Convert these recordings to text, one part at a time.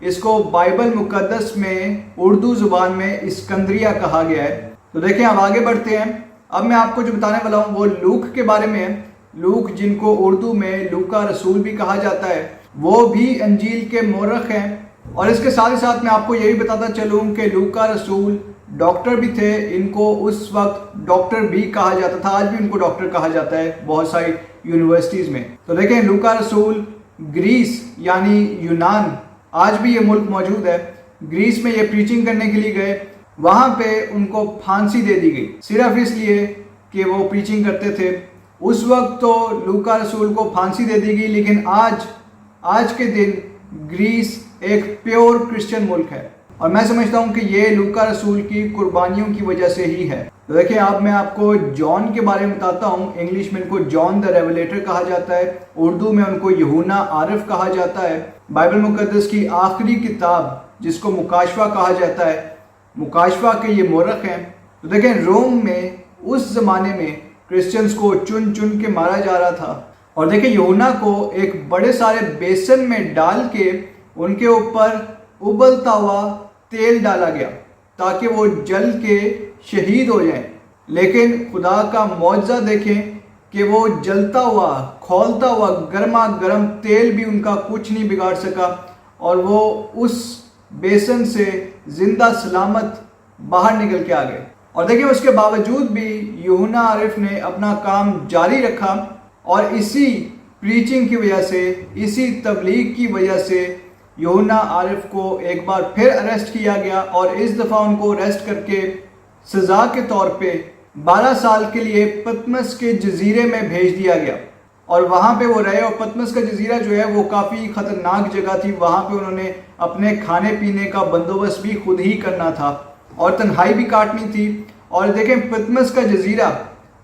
اس کو بائبل مقدس میں اردو زبان میں اسکندریہ کہا گیا ہے۔ تو دیکھیں اب آگے بڑھتے ہیں۔ اب میں آپ کو جو بتانے والا ہوں وہ لوک کے بارے میں ہے۔ لوک جن کو اردو میں لوکا رسول بھی کہا جاتا ہے، وہ بھی انجیل کے مورخ ہیں۔ اور اس کے ساتھ ہی ساتھ میں آپ کو یہ بھی بتاتا چلوں کہ لوکا رسول ڈاکٹر بھی تھے، ان کو اس وقت ڈاکٹر بھی کہا جاتا تھا، آج بھی ان کو ڈاکٹر کہا جاتا ہے بہت ساری یونیورسٹیز میں۔ تو دیکھیں لوکا رسول گریس یعنی یونان، آج بھی یہ ملک موجود ہے، گریس میں یہ پریچنگ کرنے کے لیے گئے، وہاں پہ ان کو پھانسی دے دی گئی صرف اس لیے کہ وہ پریچنگ کرتے تھے۔ اس وقت تو لوکا رسول کو پھانسی دے دی گئی، لیکن آج کے دن گریس ایک پیور کرسچن ملک ہے، اور میں سمجھتا ہوں کہ یہ لوکا رسول کی قربانیوں کی وجہ سے ہی ہے۔ تو دیکھیں اب میں آپ کو جان کے بارے میں بتاتا ہوں۔ انگلش میں ان کو جان دا ریولیٹر کہا جاتا ہے، اردو میں ان کو یوحنا عارف کہا جاتا ہے۔ بائبل مقدس کی آخری کتاب جس کو مکاشفہ کہا جاتا ہے، مکاشفہ کے یہ مورخ ہیں۔ تو دیکھیں روم میں اس زمانے میں کرسچنز کو چن چن کے مارا جا رہا تھا، اور دیکھیں یوحنا کو ایک بڑے سارے بیسن میں ڈال کے ان کے اوپر ابلتا ہوا تیل ڈالا گیا تاکہ وہ جل کے شہید ہو جائیں، لیکن خدا کا معجزہ دیکھیں کہ وہ جلتا ہوا کھولتا ہوا گرما گرم تیل بھی ان کا کچھ نہیں بگاڑ سکا، اور وہ اس بیسن سے زندہ سلامت باہر نکل کے آ گئے۔ اور دیکھیں اس کے باوجود بھی یوحنا عارف نے اپنا کام جاری رکھا، اور اسی پریچنگ کی وجہ سے، اسی تبلیغ کی وجہ سے یوحنا عارف کو ایک بار پھر اریسٹ کیا گیا، اور اس دفعہ ان کو اریسٹ کر کے سزا کے طور پہ 12 سال کے لیے پتمس کے جزیرے میں بھیج دیا گیا، اور وہاں پہ وہ رہے۔ اور پتمس کا جزیرہ جو ہے وہ کافی خطرناک جگہ تھی، وہاں پہ انہوں نے اپنے کھانے پینے کا بندوبست بھی خود ہی کرنا تھا، اور تنہائی بھی کاٹنی تھی۔ اور دیکھیں پتمس کا جزیرہ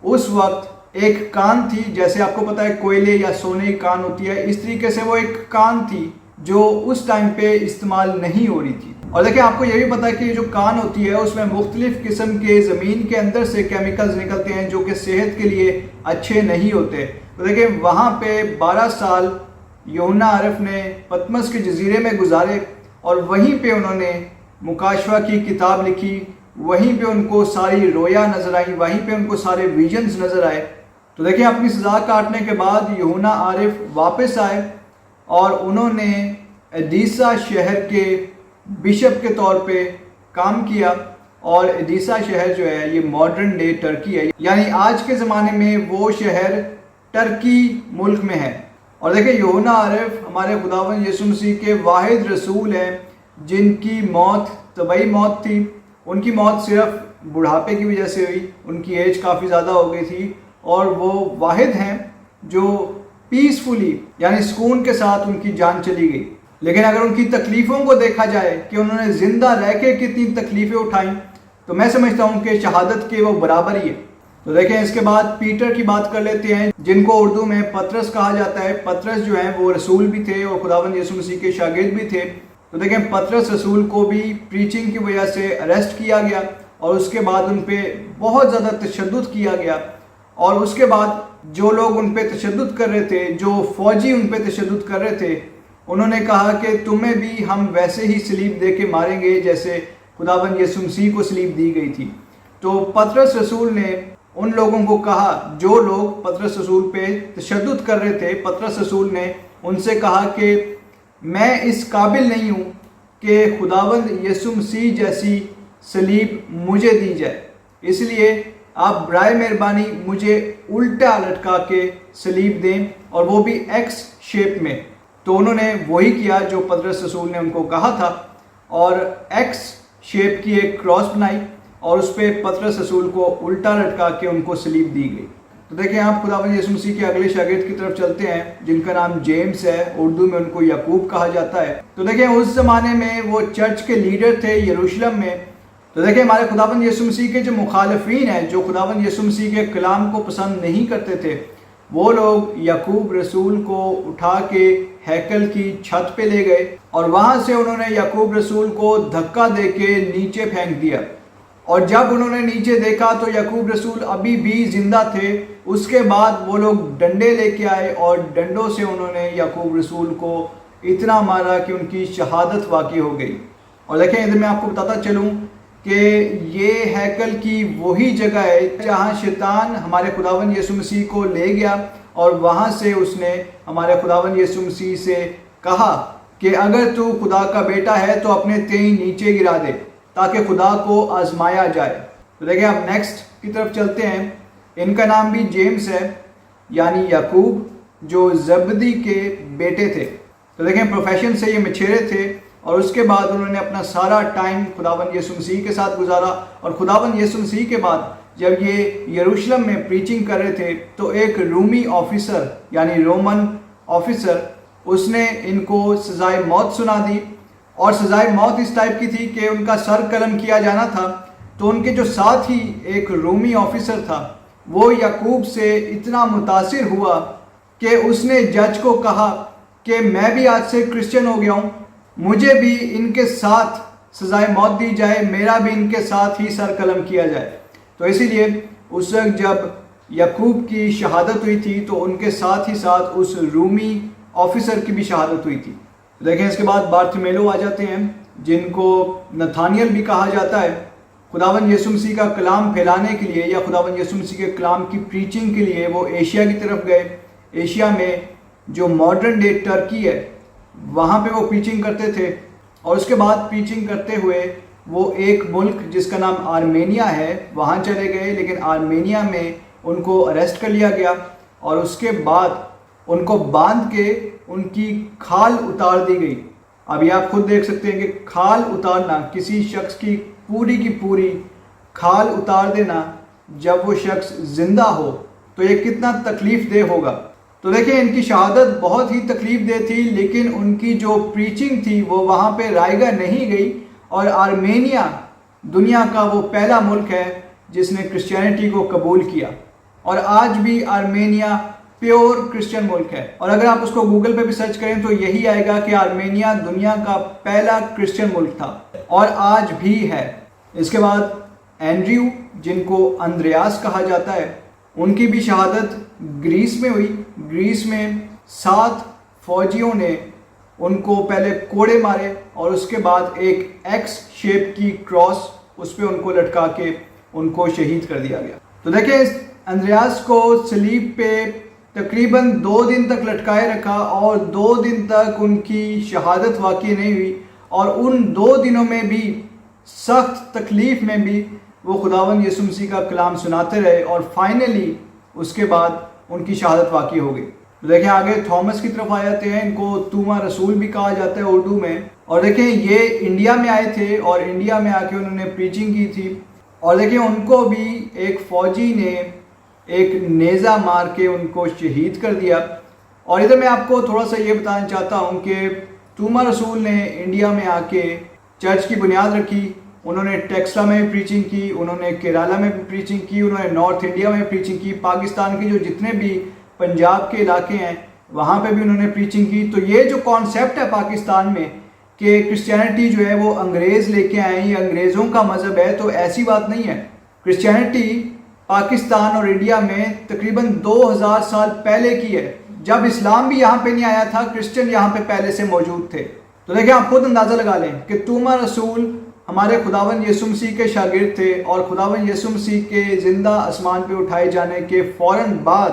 اس وقت ایک کان تھی، جیسے آپ کو پتا ہے کوئلے یا سونے کی کان ہوتی ہے، اس طریقے سے وہ ایک کان تھی جو اس ٹائم پہ استعمال نہیں ہو رہی تھی۔ اور دیکھیں آپ کو یہ بھی پتا ہے کہ یہ جو کان ہوتی ہے اس میں مختلف قسم کے زمین کے اندر سے کیمیکلز نکلتے ہیں جو کہ صحت کے لیے اچھے نہیں ہوتے۔ تو دیکھیں وہاں پہ 12 سال یوحنا عارف نے پتمس کے جزیرے میں گزارے، اور وہیں پہ انہوں نے مکاشفہ کی کتاب لکھی، وہیں پہ ان کو ساری رویا نظر آئی، وہیں پہ ان کو سارے ویژنز نظر آئے۔ تو دیکھیں اپنی سزا کاٹنے کے بعد یوحنا عارف واپس آئے، اور انہوں نے ایڈیسا شہر کے بشپ کے طور پہ کام کیا، اور ایڈیسا شہر جو ہے یہ ماڈرن ڈے ٹرکی ہے، یعنی آج کے زمانے میں وہ شہر ٹرکی ملک میں ہے۔ اور دیکھیں یوحنا عارف ہمارے خداوند یسوع مسیح کے واحد رسول ہیں جن کی موت طبعی موت تھی۔ ان کی موت صرف بڑھاپے کی وجہ سے ہوئی، ان کی ایج کافی زیادہ ہو گئی تھی، اور وہ واحد ہیں جو پیسفلی یعنی سکون کے ساتھ ان کی جان چلی گئی۔ لیکن اگر ان کی تکلیفوں کو دیکھا جائے کہ انہوں نے زندہ رہ کے کتنی تکلیفیں اٹھائیں، تو میں سمجھتا ہوں کہ شہادت کے وہ برابر ہی ہے۔ تو دیکھیں اس کے بعد پیٹر کی بات کر لیتے ہیں، جن کو اردو میں پطرس کہا جاتا ہے۔ پطرس جو ہیں وہ رسول بھی تھے اور خداوند یسوع مسیح کے شاگرد بھی تھے۔ تو دیکھیں پطرس رسول کو بھی پریچنگ کی وجہ سے اریسٹ کیا گیا، اور اس کے بعد ان پہ بہت زیادہ تشدد کیا گیا، اور اس کے بعد جو لوگ ان پہ تشدد کر رہے تھے، جو فوجی ان پہ تشدد کر رہے تھے، انہوں نے کہا کہ تمہیں بھی ہم ویسے ہی صلیب دے کے ماریں گے جیسے خداوند یسوع مسیح کو صلیب دی گئی تھی۔ تو پطرس رسول نے ان لوگوں کو کہا، جو لوگ پطرس رسول پہ تشدد کر رہے تھے، پطرس رسول نے ان سے کہا کہ میں اس قابل نہیں ہوں کہ خداوند یسوع مسیح جیسی صلیب مجھے دی جائے، اس لیے آپ برائے مہربانی مجھے الٹا لٹکا کے صلیب دیں، اور وہ بھی ایکس شیپ میں۔ تو انہوں نے وہی کیا جو پطرس رسول نے ان کو کہا تھا، اور ایکس شیپ کی ایک کراس بنائی، اور اس پہ پطرس رسول کو الٹا لٹکا کے ان کو صلیب دی گئی۔ تو دیکھیں آپ خداوند یسوع مسیح کے اگلے شاگرد کی طرف چلتے ہیں جن کا نام جیمز ہے، اردو میں ان کو یعقوب کہا جاتا ہے۔ تو دیکھیں اس زمانے میں وہ چرچ کے لیڈر تھے یروشلم میں۔ تو دیکھیں ہمارے خداوند یسوع مسیح کے جو مخالفین ہیں، جو خداوند یسوع مسیح کے کلام کو پسند نہیں کرتے تھے، وہ لوگ یعقوب رسول کو اٹھا کے ہیکل کی چھت پہ لے گئے، اور وہاں سے انہوں نے یعقوب رسول کو دھکا دے کے نیچے پھینک دیا۔ اور جب انہوں نے نیچے دیکھا تو یعقوب رسول ابھی بھی زندہ تھے۔ اس کے بعد وہ لوگ ڈنڈے لے کے آئے، اور ڈنڈوں سے انہوں نے یعقوب رسول کو اتنا مارا کہ ان کی شہادت واقع ہو گئی۔ اور دیکھیں ادھر میں آپ کو بتاتا چلوں کہ یہ ہیکل کی وہی جگہ ہے جہاں شیطان ہمارے خداوند یسوع مسیح کو لے گیا، اور وہاں سے اس نے ہمارے خداوند یسوع مسیح سے کہا کہ اگر تو خدا کا بیٹا ہے تو اپنے تئیں نیچے گرا دے تاکہ خدا کو آزمایا جائے۔ تو دیکھیں آپ نیکسٹ کی طرف چلتے ہیں۔ ان کا نام بھی جیمز ہے، یعنی یعقوب، جو زبدی کے بیٹے تھے۔ تو دیکھیں پروفیشن سے یہ مچھیرے تھے، اور اس کے بعد انہوں نے اپنا سارا ٹائم خداوند یسوع مسیح کے ساتھ گزارا، اور خداوند یسوع مسیح کے بعد جب یہ یروشلم میں پریچنگ کر رہے تھے تو ایک رومی آفیسر یعنی رومن آفیسر اس نے ان کو سزائے موت سنا دی، اور سزائے موت اس ٹائپ کی تھی کہ ان کا سر قلم کیا جانا تھا۔ تو ان کے جو ساتھ ہی ایک رومی آفیسر تھا وہ یعقوب سے اتنا متاثر ہوا کہ اس نے جج کو کہا کہ میں بھی آج سے کرسچن ہو گیا ہوں، مجھے بھی ان کے ساتھ سزائے موت دی جائے، میرا بھی ان کے ساتھ ہی سر قلم کیا جائے۔ تو اسی لیے اس وقت جب یعقوب کی شہادت ہوئی تھی تو ان کے ساتھ ہی ساتھ اس رومی آفیسر کی بھی شہادت ہوئی تھی۔ دیکھیں اس کے بعد بارتھمیلو آ جاتے ہیں، جن کو نتھانیل بھی کہا جاتا ہے۔ خداوند یسوع مسیح کا کلام پھیلانے کے لیے یا خداوند یسوع مسیح کے کلام کی پریچنگ کے لیے وہ ایشیا کی طرف گئے۔ ایشیا میں جو ماڈرن ڈے ٹرکی ہے وہاں پہ وہ پریچنگ کرتے تھے، اور اس کے بعد پریچنگ کرتے ہوئے وہ ایک ملک جس کا نام آرمینیا ہے وہاں چلے گئے، لیکن آرمینیا میں ان کو اریسٹ کر لیا گیا، اور اس کے بعد ان کو باندھ کے ان کی کھال اتار دی گئی۔ ابھی آپ خود دیکھ سکتے ہیں کہ کھال اتارنا، کسی شخص کی پوری کھال اتار دینا جب وہ شخص زندہ ہو تو یہ کتنا تکلیف دہ ہوگا۔ تو دیکھیں ان کی شہادت بہت ہی تکلیف دہ تھی، لیکن ان کی جو پریچنگ تھی وہ وہاں پہ رائگاں نہیں گئی، اور آرمینیا دنیا کا وہ پہلا ملک ہے جس نے کرسچینٹی کو قبول کیا، اور آج بھی آرمینیا پیور کرسچن ملک ہے۔ اور اگر آپ اس کو گوگل پہ بھی سرچ کریں تو یہی آئے گا کہ آرمینیا دنیا کا پہلا کرسچن ملک تھا اور آج بھی ہے۔ اس کے بعد اینڈریو، جن کو اندریاس کہا جاتا ہے، ان کی بھی شہادت گریس میں ہوئی۔ گریس میں 7 فوجیوں نے ان کو پہلے کوڑے مارے، اور اس کے بعد ایک ایکس شیپ کی کراس اس پہ ان کو لٹکا کے ان کو شہید کر دیا گیا۔ تو دیکھیں اندریاس کو صلیب پہ تقریباً 2 دن تک لٹکائے رکھا، اور 2 دن تک ان کی شہادت واقع نہیں ہوئی، اور ان 2 دنوں میں بھی سخت تکلیف میں بھی وہ خداوند یسوع مسیح کا کلام سناتے رہے، اور فائنلی اس کے بعد ان کی شہادت واقع ہو گئی۔ دیکھیں آگے تھامس کی طرف آ جاتے ہیں، ان کو توما رسول بھی کہا جاتا ہے اردو میں۔ اور دیکھیں یہ انڈیا میں آئے تھے، اور انڈیا میں آ کے انہوں نے پریچنگ کی تھی، اور دیکھیں ان کو بھی ایک فوجی نے ایک نیزہ مار کے ان کو شہید کر دیا۔ اور ادھر میں آپ کو تھوڑا سا یہ بتانا چاہتا ہوں کہ توما رسول نے انڈیا میں آ کے چرچ کی بنیاد رکھی۔ انہوں نے ٹیکسلا میں بھی پریچنگ کی، انہوں نے کیرالا میں بھی پریچنگ کی، انہوں نے نارتھ انڈیا میں پریچنگ کی، پاکستان کے جو جتنے بھی پنجاب کے علاقے ہیں وہاں پہ بھی انہوں نے پریچنگ کی۔ تو یہ جو کانسیپٹ ہے پاکستان میں کہ کرسچینٹی جو ہے وہ انگریز لے کے آئے، یہ انگریزوں کا مذہب ہے، تو ایسی بات نہیں ہے۔ کرسچینٹی پاکستان اور انڈیا میں تقریباً 2000 سال پہلے کی ہے۔ جب اسلام بھی یہاں پہ نہیں آیا تھا، کرسچن یہاں پہ پہلے سے موجود تھے۔ تو دیکھیں آپ خود اندازہ لگا لیں کہ توما رسول ہمارے خداوند یسوع مسیح کے شاگرد تھے، اور خداوند یسوع مسیح کے زندہ آسمان پہ اٹھائے جانے کے فوراً بعد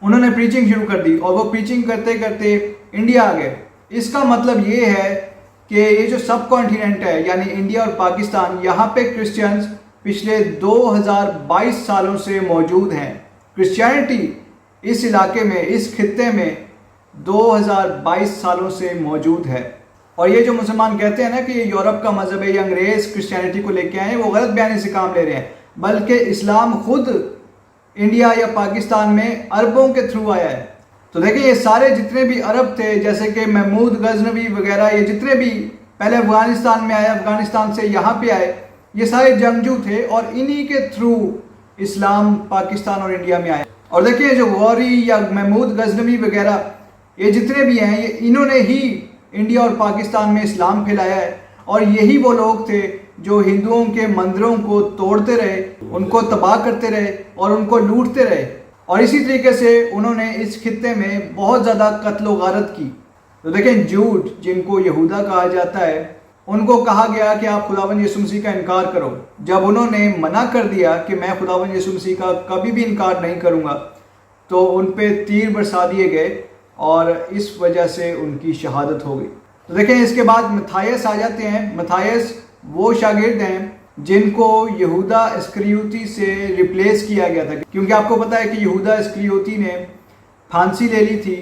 انہوں نے پریچنگ شروع کر دی، اور وہ پریچنگ کرتے کرتے انڈیا آ گئے۔ اس کا مطلب یہ ہے کہ یہ جو سب کانٹیننٹ ہے یعنی انڈیا اور پاکستان، یہاں پہ کرسچنز پچھلے 2022 سالوں سے موجود ہیں۔ کرسچینٹی اس علاقے میں، اس خطے میں 2022 سالوں سے موجود ہے۔ اور یہ جو مسلمان کہتے ہیں نا کہ یہ یورپ کا مذہب ہے، یہ انگریز کرسچینٹی کو لے کے آئے ہیں، وہ غلط بیانی سے کام لے رہے ہیں، بلکہ اسلام خود انڈیا یا پاکستان میں عربوں کے تھرو آیا ہے۔ تو دیکھیں یہ سارے جتنے بھی عرب تھے، جیسے کہ محمود غزنوی وغیرہ، یہ جتنے بھی پہلے افغانستان میں آئے، افغانستان سے یہاں پہ آئے، یہ سارے جنگجو تھے، اور انہی کے تھرو اسلام پاکستان اور انڈیا میں آیا۔ اور دیکھیں جو غوری یا محمود غزنوی وغیرہ یہ جتنے بھی ہیں، یہ انہوں نے ہی انڈیا اور پاکستان میں اسلام پھیلایا ہے، اور یہی وہ لوگ تھے جو ہندوؤں کے مندروں کو توڑتے رہے، ان کو تباہ کرتے رہے اور ان کو لوٹتے رہے، اور اسی طریقے سے انہوں نے اس خطے میں بہت زیادہ قتل و غارت کی۔ تو دیکھیں جوڈ جن کو یہودا کہا جاتا ہے ان کو کہا گیا کہ آپ خداوند یسوع مسیح کا انکار کرو. جب انہوں نے منع کر دیا کہ میں خداوند یسوع مسیح کا کبھی بھی انکار نہیں کروں گا تو ان پہ تیر برسا دیے گئے اور اس وجہ سے ان کی شہادت ہو گئی. تو دیکھیں اس کے بعد متھائیس آ جاتے ہیں. متھائیس وہ شاگرد ہیں جن کو یہودا اسکریوتی سے ریپلیس کیا گیا تھا، کیونکہ آپ کو پتا ہے کہ یہودا اسکریوتی نے پھانسی لے لی تھی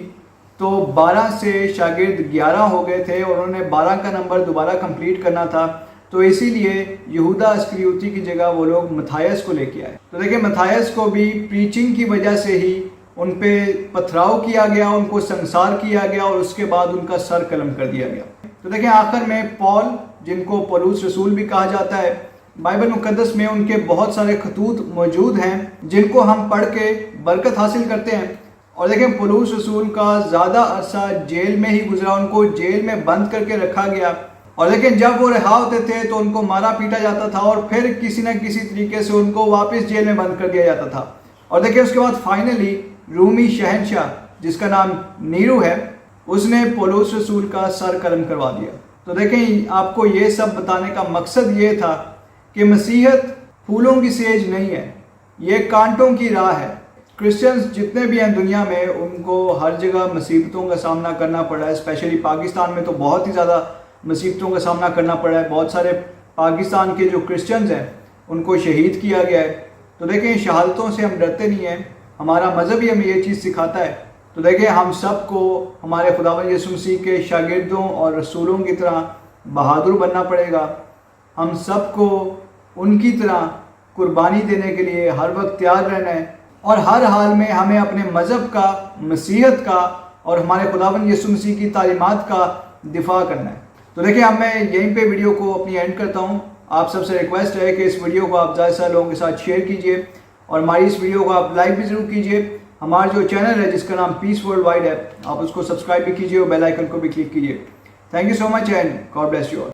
تو 12 سے شاگرد 11 ہو گئے تھے اور انہوں نے 12 کا نمبر دوبارہ کمپلیٹ کرنا تھا، تو اسی لیے یہودا اسکریوتی کی جگہ وہ لوگ متھائیس کو لے کے آئے. تو دیکھیں متھائیس کو بھی پریچنگ کی وجہ سے ہی ان پہ پتھراؤ کیا گیا، ان کو سنسار کیا گیا اور اس کے بعد ان کا سر قلم کر دیا گیا. تو دیکھیں آخر میں پال جن کو پولس رسول بھی کہا جاتا ہے، بائبل مقدس میں ان کے بہت سارے خطوط موجود ہیں جن کو ہم پڑھ کے برکت حاصل کرتے ہیں. اور دیکھیں پولس رسول کا زیادہ عرصہ جیل میں ہی گزرا، ان کو جیل میں بند کر کے رکھا گیا اور لیکن جب وہ رہا ہوتے تھے تو ان کو مارا پیٹا جاتا تھا اور پھر کسی نہ کسی طریقے سے ان کو واپس جیل میں بند کر دیا جاتا تھا. اور دیکھیں اس کے بعد فائنلی رومی شہنشاہ جس کا نام نیرو ہے، اس نے پولس رسول کا سر قلم کروا دیا. تو دیکھیں آپ کو یہ سب بتانے کا مقصد یہ تھا کہ مسیحیت پھولوں کی سیج نہیں ہے، یہ کانٹوں کی راہ ہے. کرسچنز جتنے بھی ہیں دنیا میں ان کو ہر جگہ مصیبتوں کا سامنا کرنا پڑا ہے، اسپیشلی پاکستان میں تو بہت ہی زیادہ مصیبتوں کا سامنا کرنا پڑا ہے. بہت سارے پاکستان کے جو کرسچنز ہیں ان کو شہید کیا گیا ہے. تو دیکھیں شہادتوں سے ہم ڈرتے نہیں ہیں، ہمارا مذہب ہی ہمیں یہ چیز سکھاتا ہے. تو دیکھیں ہم سب کو ہمارے خداوند یسوع مسیح کے شاگردوں اور رسولوں کی طرح بہادر بننا پڑے گا. ہم سب کو ان کی طرح قربانی دینے کے لیے ہر وقت تیار رہنا ہے اور ہر حال میں ہمیں اپنے مذہب کا، مسیحیت کا اور ہمارے خداوند یسوع مسیح کی تعلیمات کا دفاع کرنا ہے. تو دیکھیں اب میں یہیں پہ ویڈیو کو اپنی اینڈ کرتا ہوں. آپ سب سے ریکویسٹ ہے کہ اس ویڈیو کو آپ زیادہ سے زیادہ لوگوں کے ساتھ شیئر کیجئے اور ہماری اس ویڈیو کو آپ لائک بھی ضرور کیجئے. ہمارا جو چینل ہے جس کا نام پیس ورلڈ وائڈ ہے، آپ اس کو سبسکرائب بھی کیجئے اور بیل آئیکن کو بھی کلک کیجئے. Thank you so much and God bless you all.